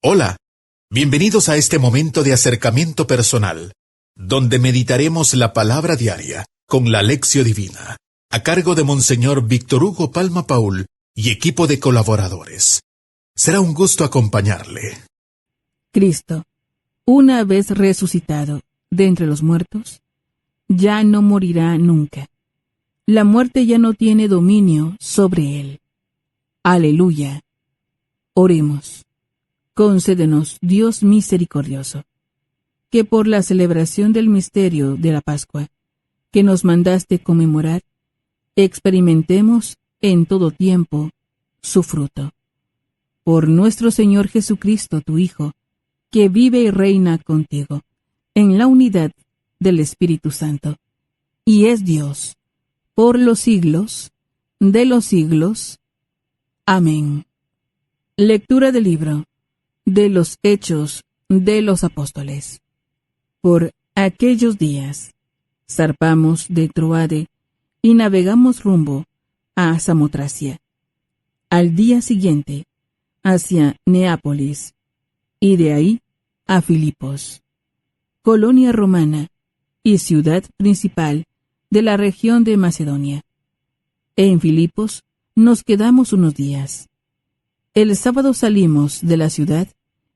Hola, bienvenidos a este momento de acercamiento personal, donde meditaremos la palabra diaria con la Lección Divina, a cargo de Monseñor Víctor Hugo Palma Paul y equipo de colaboradores. Será un gusto acompañarle. Cristo, una vez resucitado de entre los muertos, ya no morirá nunca. La muerte ya no tiene dominio sobre él. Aleluya. Oremos. Concédenos, Dios misericordioso, que por la celebración del misterio de la Pascua, que nos mandaste conmemorar, experimentemos en todo tiempo su fruto. Por nuestro Señor Jesucristo, tu Hijo, que vive y reina contigo, en la unidad del Espíritu Santo, y es Dios, por los siglos de los siglos. Amén. Lectura del libro de los Hechos de los Apóstoles. Por aquellos días, zarpamos de Troade y navegamos rumbo a Samotracia. Al día siguiente, hacia Neápolis, y de ahí a Filipos, colonia romana y ciudad principal de la región de Macedonia. En Filipos nos quedamos unos días. El sábado salimos de la ciudad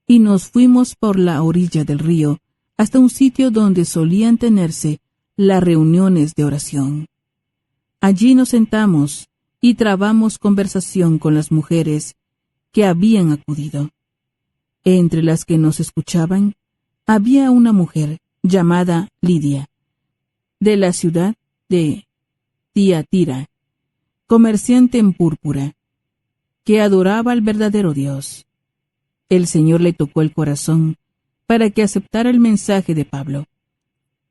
y nos fuimos por la orilla del río hasta un sitio donde solían tenerse las reuniones de oración. Allí nos sentamos y trabamos conversación con las mujeres que habían acudido. Entre las que nos escuchaban había una mujer llamada Lidia, de la ciudad de Tiatira, comerciante en púrpura, que adoraba al verdadero Dios. El Señor le tocó el corazón para que aceptara el mensaje de Pablo.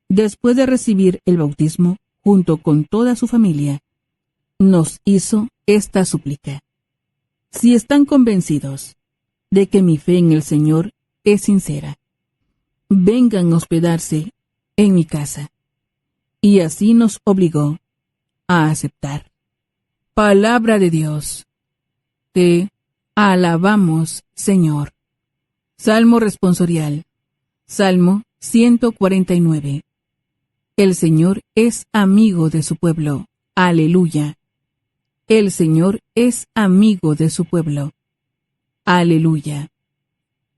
Después de recibir el bautismo, junto con toda su familia, nos hizo esta súplica: si están convencidos de que mi fe en el Señor es sincera, vengan a hospedarse en mi casa. Y así nos obligó a aceptar. Palabra de Dios. Te alabamos, Señor. Salmo responsorial. Salmo 149. El Señor es amigo de su pueblo. Aleluya. El Señor es amigo de su pueblo. Aleluya.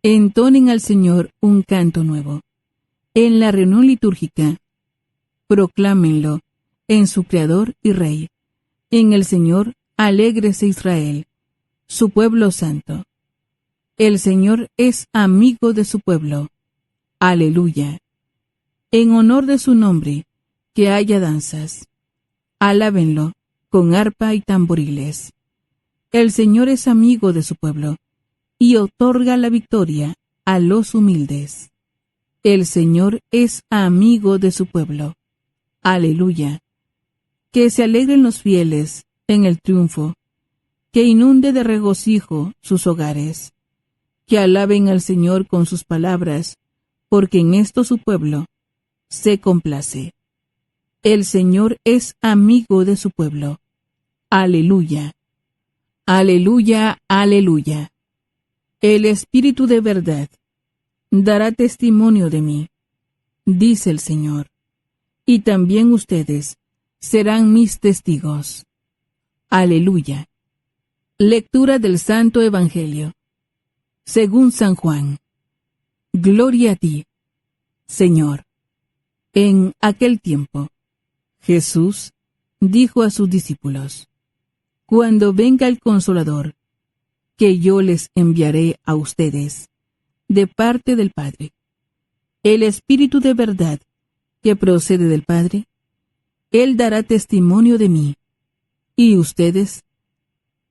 Entonen al Señor un canto nuevo. En la reunión litúrgica, proclámenlo en su Creador y Rey. En el Señor, alégrese Israel, su pueblo santo. El Señor es amigo de su pueblo. Aleluya. En honor de su nombre, que haya danzas. Alábenlo con arpa y tamboriles. El Señor es amigo de su pueblo, y otorga la victoria a los humildes. El Señor es amigo de su pueblo. Aleluya. Que se alegren los fieles en el triunfo, que inunde de regocijo sus hogares, que alaben al Señor con sus palabras, porque en esto su pueblo se complace. El Señor es amigo de su pueblo. Aleluya. Aleluya, aleluya. El Espíritu de verdad dará testimonio de mí, dice el Señor, y también ustedes serán mis testigos. Aleluya. Lectura del Santo Evangelio según San Juan. Gloria a ti, Señor. En aquel tiempo, Jesús dijo a sus discípulos: cuando venga el Consolador, que yo les enviaré a ustedes, de parte del Padre, el Espíritu de verdad que procede del Padre, Él dará testimonio de mí, y ustedes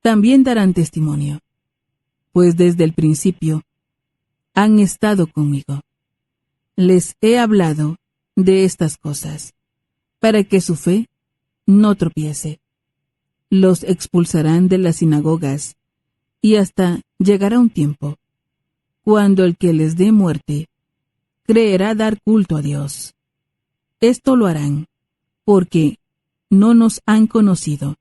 también darán testimonio, pues desde el principio han estado conmigo. Les he hablado de estas cosas, para que su fe no tropiece. Los expulsarán de las sinagogas, y hasta llegará un tiempo, cuando el que les dé muerte creerá dar culto a Dios. Esto lo harán, porque no nos han conocido,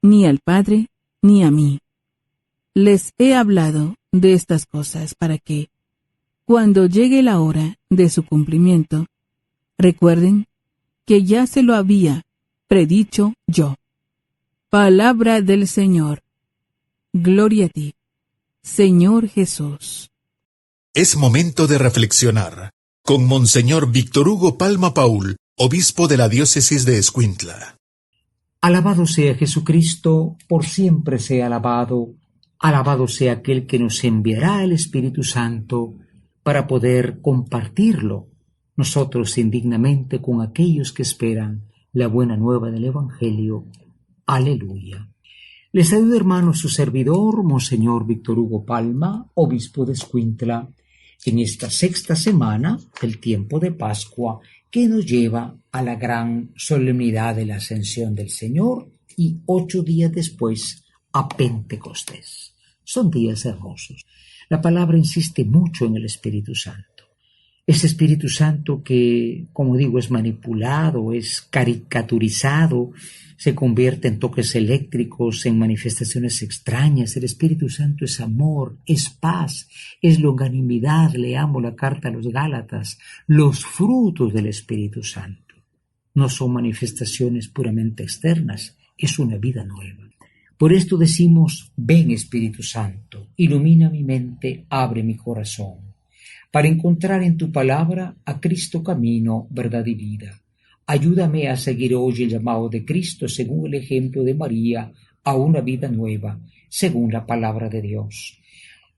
ni al Padre, ni a mí. Les he hablado de estas cosas para que, cuando llegue la hora de su cumplimiento, recuerden que ya se lo había predicho yo. Palabra del Señor. Gloria a ti, Señor Jesús. Es momento de reflexionar con Monseñor Víctor Hugo Palma Paul, obispo de la diócesis de Escuintla. Alabado sea Jesucristo, por siempre sea alabado. Alabado sea aquel que nos enviará el Espíritu Santo para poder compartirlo nosotros indignamente con aquellos que esperan la buena nueva del Evangelio. Aleluya. Les saluda, hermano, su servidor, Monseñor Víctor Hugo Palma, obispo de Escuintla, en esta sexta semana del tiempo de Pascua, que nos lleva a la gran solemnidad de la Ascensión del Señor y 8 días después a Pentecostés. Son días hermosos. La palabra insiste mucho en el Espíritu Santo. Ese Espíritu Santo que, como digo, es manipulado, es caricaturizado, se convierte en toques eléctricos, en manifestaciones extrañas. El Espíritu Santo es amor, es paz, es longanimidad. Leamos la carta a los Gálatas. Los frutos del Espíritu Santo no son manifestaciones puramente externas, es una vida nueva. Por esto decimos: ven Espíritu Santo, ilumina mi mente, abre mi corazón, para encontrar en tu palabra a Cristo camino, verdad y vida. Ayúdame a seguir hoy el llamado de Cristo según el ejemplo de María a una vida nueva, según la palabra de Dios,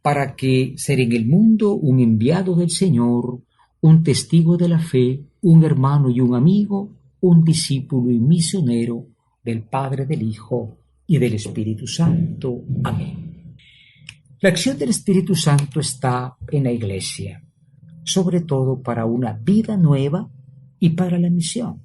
para que ser en el mundo un enviado del Señor, un testigo de la fe, un hermano y un amigo, un discípulo y misionero del Padre, del Hijo y del Espíritu Santo. Amén. La acción del Espíritu Santo está en la Iglesia, sobre todo para una vida nueva y para la misión.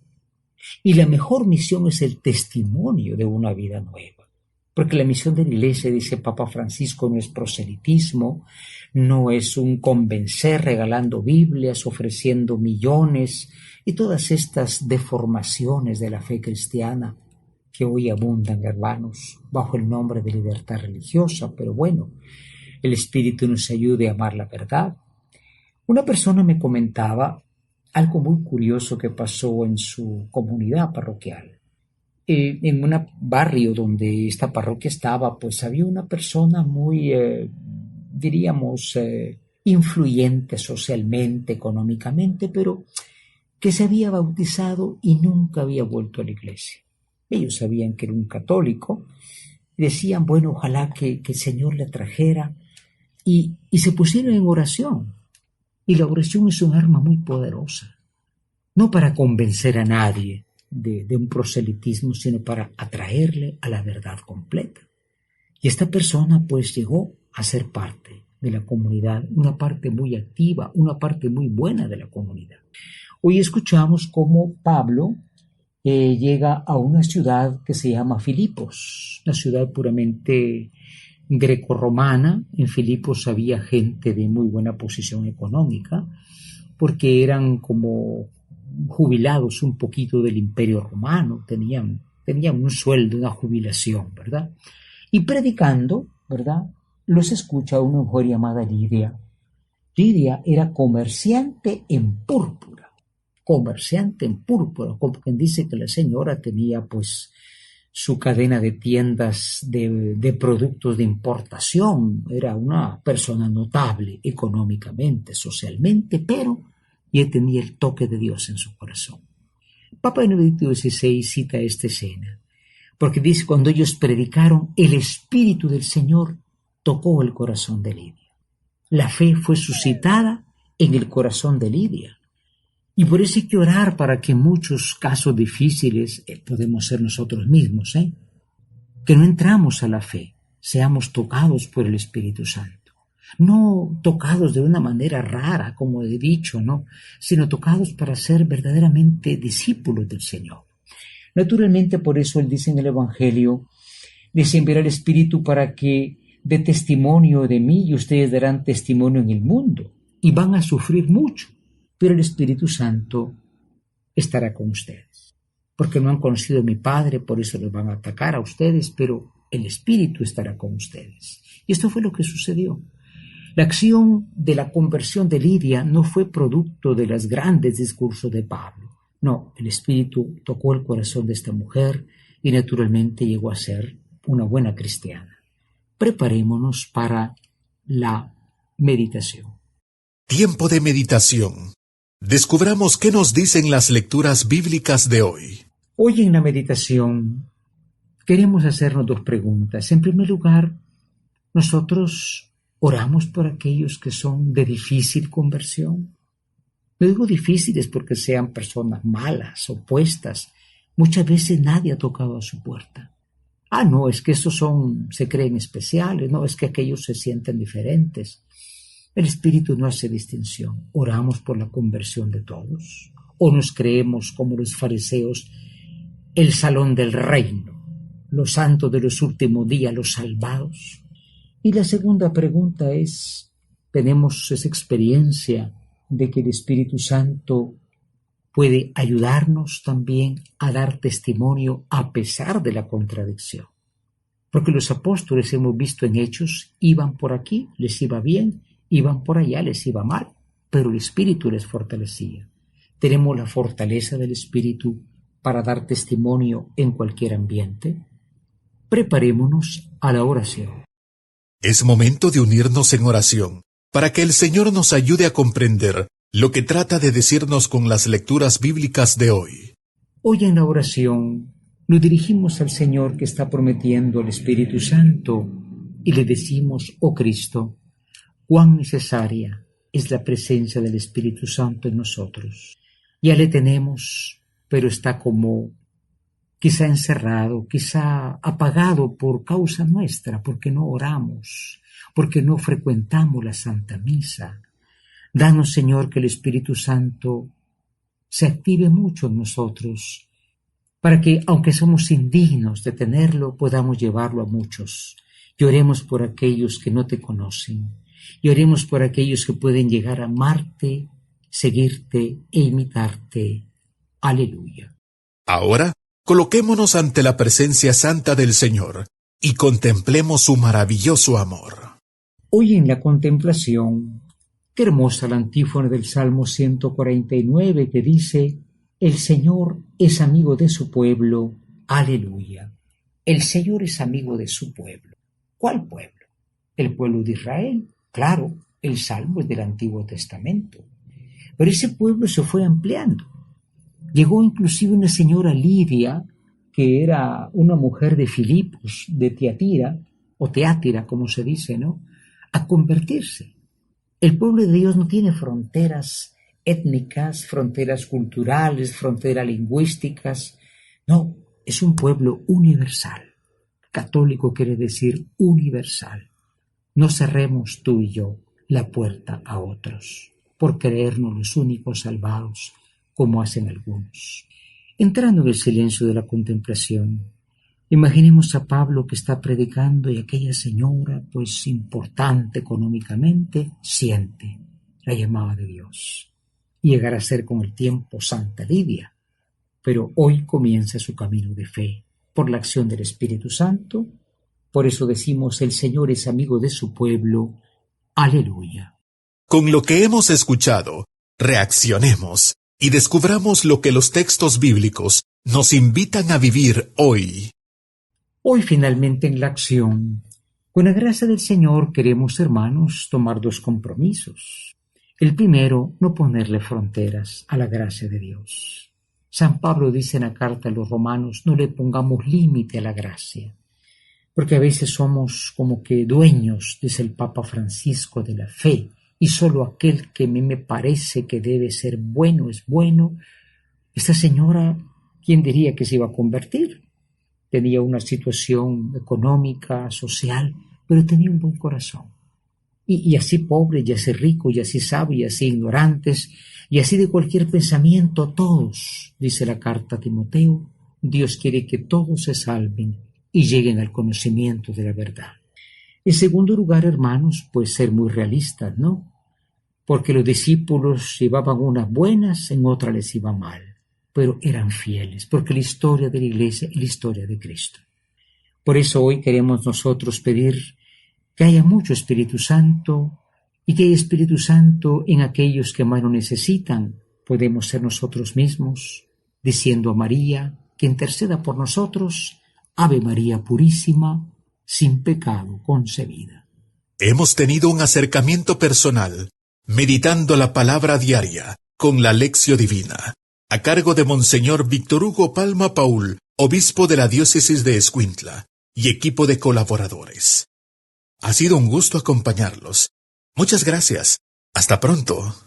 Y la mejor misión es el testimonio de una vida nueva. Porque la misión de la Iglesia, dice Papa Francisco, no es proselitismo, no es un convencer regalando Biblias, ofreciendo millones y todas estas deformaciones de la fe cristiana que hoy abundan, hermanos, bajo el nombre de libertad religiosa. Pero bueno, el Espíritu nos ayude a amar la verdad. Una persona me comentaba algo muy curioso que pasó en su comunidad parroquial. En un barrio donde esta parroquia estaba, pues había una persona muy, influyente socialmente, económicamente, pero que se había bautizado y nunca había vuelto a la iglesia. Ellos sabían que era un católico y decían, bueno, ojalá que el Señor le trajera, y se pusieron en oración. Y la oración es un arma muy poderosa, no para convencer a nadie de un proselitismo, sino para atraerle a la verdad completa. Y esta persona pues llegó a ser parte de la comunidad, una parte muy activa, una parte muy buena de la comunidad. Hoy escuchamos cómo Pablo llega a una ciudad que se llama Filipos, una ciudad puramente grecorromana. En Filipos había gente de muy buena posición económica, porque eran como jubilados un poquito del Imperio Romano, tenían un sueldo, una jubilación, ¿verdad? Y predicando, ¿verdad?, los escucha una mujer llamada Lidia. Lidia era comerciante en púrpura, como quien dice que la señora tenía pues su cadena de tiendas de productos de importación. Era una persona notable económicamente, socialmente, pero ya tenía el toque de Dios en su corazón. Papa Benedicto XVI cita esta escena, porque dice: cuando ellos predicaron, el Espíritu del Señor tocó el corazón de Lidia. La fe fue suscitada en el corazón de Lidia. Y por eso hay que orar para que en muchos casos difíciles podemos ser nosotros mismos, que no entramos a la fe, seamos tocados por el Espíritu Santo. No tocados de una manera rara, como he dicho, ¿no?, sino tocados para ser verdaderamente discípulos del Señor. Naturalmente, por eso Él dice en el Evangelio: les enviará el Espíritu para que dé testimonio de mí, y ustedes darán testimonio en el mundo, y van a sufrir mucho, pero el Espíritu Santo estará con ustedes. Porque no han conocido a mi Padre, por eso les van a atacar a ustedes, pero el Espíritu estará con ustedes. Y esto fue lo que sucedió. La acción de la conversión de Lidia no fue producto de los grandes discursos de Pablo. No, el Espíritu tocó el corazón de esta mujer y naturalmente llegó a ser una buena cristiana. Preparémonos para la meditación. Tiempo de meditación. Descubramos qué nos dicen las lecturas bíblicas de hoy. Hoy en la meditación queremos hacernos dos preguntas. En primer lugar, nosotros oramos por aquellos que son de difícil conversión. No digo difíciles porque sean personas malas, opuestas. Muchas veces nadie ha tocado a su puerta. No, es que estos se creen especiales, no, es que aquellos se sienten diferentes. El Espíritu no hace distinción. ¿Oramos por la conversión de todos? ¿O nos creemos como los fariseos, el salón del reino, los santos de los últimos días, los salvados? Y la segunda pregunta es, ¿tenemos esa experiencia de que el Espíritu Santo puede ayudarnos también a dar testimonio a pesar de la contradicción? Porque los apóstoles, hemos visto en Hechos, iban por aquí, les iba bien, iban por allá, les iba mal, pero el Espíritu les fortalecía. ¿Tenemos la fortaleza del Espíritu para dar testimonio en cualquier ambiente? Preparémonos a la oración. Es momento de unirnos en oración, para que el Señor nos ayude a comprender lo que trata de decirnos con las lecturas bíblicas de hoy. Hoy en la oración nos dirigimos al Señor que está prometiendo el Espíritu Santo y le decimos, oh Cristo, cuán necesaria es la presencia del Espíritu Santo en nosotros. Ya le tenemos, pero está como quizá encerrado, quizá apagado por causa nuestra, porque no oramos, porque no frecuentamos la Santa Misa. Danos, Señor, que el Espíritu Santo se active mucho en nosotros, para que, aunque somos indignos de tenerlo, podamos llevarlo a muchos. Y oremos por aquellos que no te conocen, y oremos por aquellos que pueden llegar a amarte, seguirte e imitarte. Aleluya. Ahora, coloquémonos ante la presencia santa del Señor y contemplemos su maravilloso amor. Hoy en la contemplación, qué hermosa la antífona del Salmo 149 que dice, el Señor es amigo de su pueblo. Aleluya. El Señor es amigo de su pueblo. ¿Cuál pueblo? El pueblo de Israel. Claro, el Salmo es del Antiguo Testamento. Pero ese pueblo se fue ampliando. Llegó inclusive una señora Lidia, que era una mujer de Filipos, de Tiatira, o Teátira, como se dice, ¿no?, a convertirse. El pueblo de Dios no tiene fronteras étnicas, fronteras culturales, fronteras lingüísticas. No, es un pueblo universal. Católico quiere decir universal. No cerremos tú y yo la puerta a otros, por creernos los únicos salvados, como hacen algunos. Entrando en el silencio de la contemplación, imaginemos a Pablo que está predicando y aquella señora, pues importante económicamente, siente la llamada de Dios. Y llegará a ser con el tiempo Santa Lidia, pero hoy comienza su camino de fe por la acción del Espíritu Santo. Por eso decimos, el Señor es amigo de su pueblo. Aleluya. Con lo que hemos escuchado, reaccionemos y descubramos lo que los textos bíblicos nos invitan a vivir hoy. Hoy finalmente en la acción, con la gracia del Señor queremos, hermanos, tomar dos compromisos. El primero, no ponerle fronteras a la gracia de Dios. San Pablo dice en la carta a los romanos, no le pongamos límite a la gracia, porque a veces somos como que dueños, dice el Papa Francisco, de la fe, y solo aquel que a mí me parece que debe ser bueno es bueno. Esta señora, ¿quién diría que se iba a convertir? Tenía una situación económica, social, pero tenía un buen corazón. Y así pobre, y así rico, y así sabio, y así ignorantes, y así de cualquier pensamiento, todos, dice la carta a Timoteo, Dios quiere que todos se salven y lleguen al conocimiento de la verdad. En segundo lugar, hermanos, pues ser muy realistas, ¿no? Porque los discípulos llevaban unas buenas, en otras les iba mal, pero eran fieles, porque la historia de la Iglesia es la historia de Cristo. Por eso hoy queremos nosotros pedir que haya mucho Espíritu Santo y que Espíritu Santo en aquellos que más lo necesitan podemos ser nosotros mismos, diciendo a María que interceda por nosotros, Ave María Purísima, sin pecado concebida. Hemos tenido un acercamiento personal, meditando la palabra diaria con la Lección Divina, a cargo de Monseñor Víctor Hugo Palma Paul, obispo de la diócesis de Escuintla, y equipo de colaboradores. Ha sido un gusto acompañarlos. Muchas gracias. Hasta pronto.